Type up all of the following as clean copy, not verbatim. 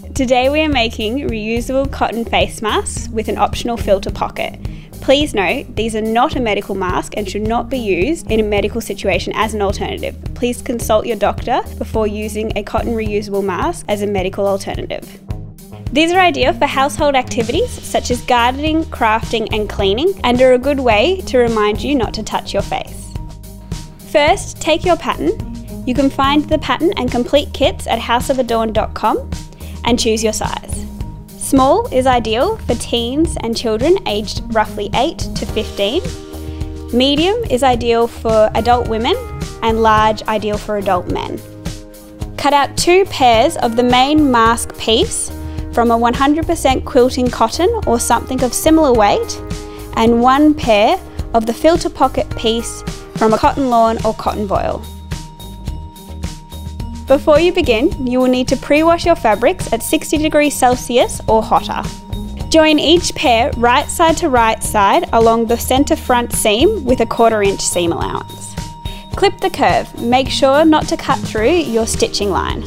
Today we are making reusable cotton face masks with an optional filter pocket. Please note, these are not a medical mask and should not be used in a medical situation as an alternative. Please consult your doctor before using a cotton reusable mask as a medical alternative. These are ideal for household activities such as gardening, crafting and cleaning, and are a good way to remind you not to touch your face. First, take your pattern. You can find the pattern and complete kits at houseofadorn.com and choose your size. Small is ideal for teens and children aged roughly 8 to 15. Medium is ideal for adult women and large ideal for adult men. Cut out 2 pairs of the main mask piece from a 100% quilting cotton or something of similar weight, and 1 pair of the filter pocket piece from a cotton lawn or cotton voile. Before you begin, you will need to pre-wash your fabrics at 60 degrees Celsius or hotter. Join each pair right side to right side along the centre front seam with a 1/4 inch seam allowance. Clip the curve, make sure not to cut through your stitching line.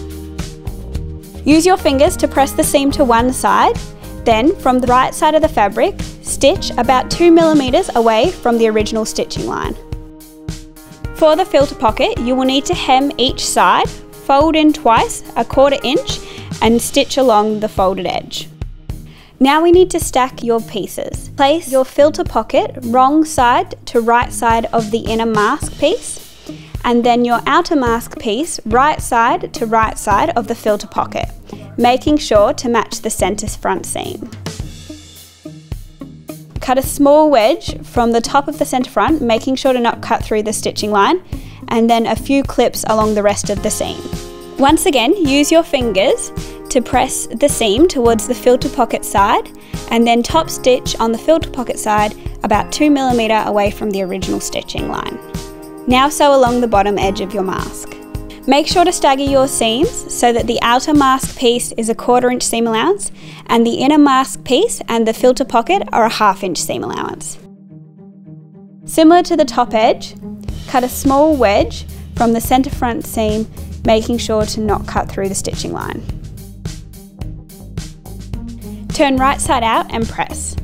Use your fingers to press the seam to one side, then from the right side of the fabric, stitch about 2 millimeters away from the original stitching line. For the filter pocket, you will need to hem each side, fold in twice, a 1/4 inch, and stitch along the folded edge. Now we need to stack your pieces. Place your filter pocket wrong side to right side of the inner mask piece, and then your outer mask piece right side to right side of the filter pocket, making sure to match the centre front seam. Cut a small wedge from the top of the centre front, making sure to not cut through the stitching line, and then a few clips along the rest of the seam. Once again, use your fingers to press the seam towards the filter pocket side, and then top stitch on the filter pocket side about 2 millimeters away from the original stitching line. Now sew along the bottom edge of your mask. Make sure to stagger your seams so that the outer mask piece is a 1/4 inch seam allowance and the inner mask piece and the filter pocket are a 1/2 inch seam allowance. Similar to the top edge, cut a small wedge from the centre front seam, making sure to not cut through the stitching line. Turn right side out and press.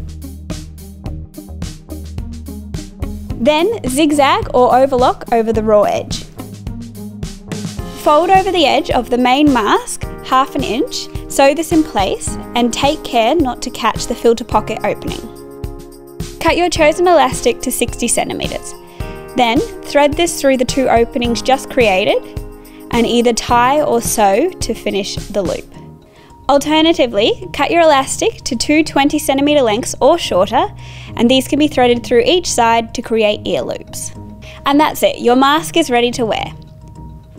Then zigzag or overlock over the raw edge. Fold over the edge of the main mask 1/2 inch, sew this in place and take care not to catch the filter pocket opening. Cut your chosen elastic to 60 centimeters. Then thread this through the 2 openings just created and either tie or sew to finish the loop. Alternatively, cut your elastic to 2 20cm lengths or shorter, and these can be threaded through each side to create ear loops. And that's it, your mask is ready to wear.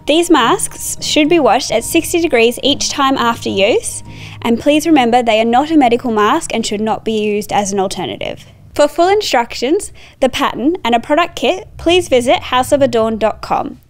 These masks should be washed at 60 degrees each time after use, and please remember they are not a medical mask and should not be used as an alternative. For full instructions, the pattern and a product kit, please visit houseofadorn.com.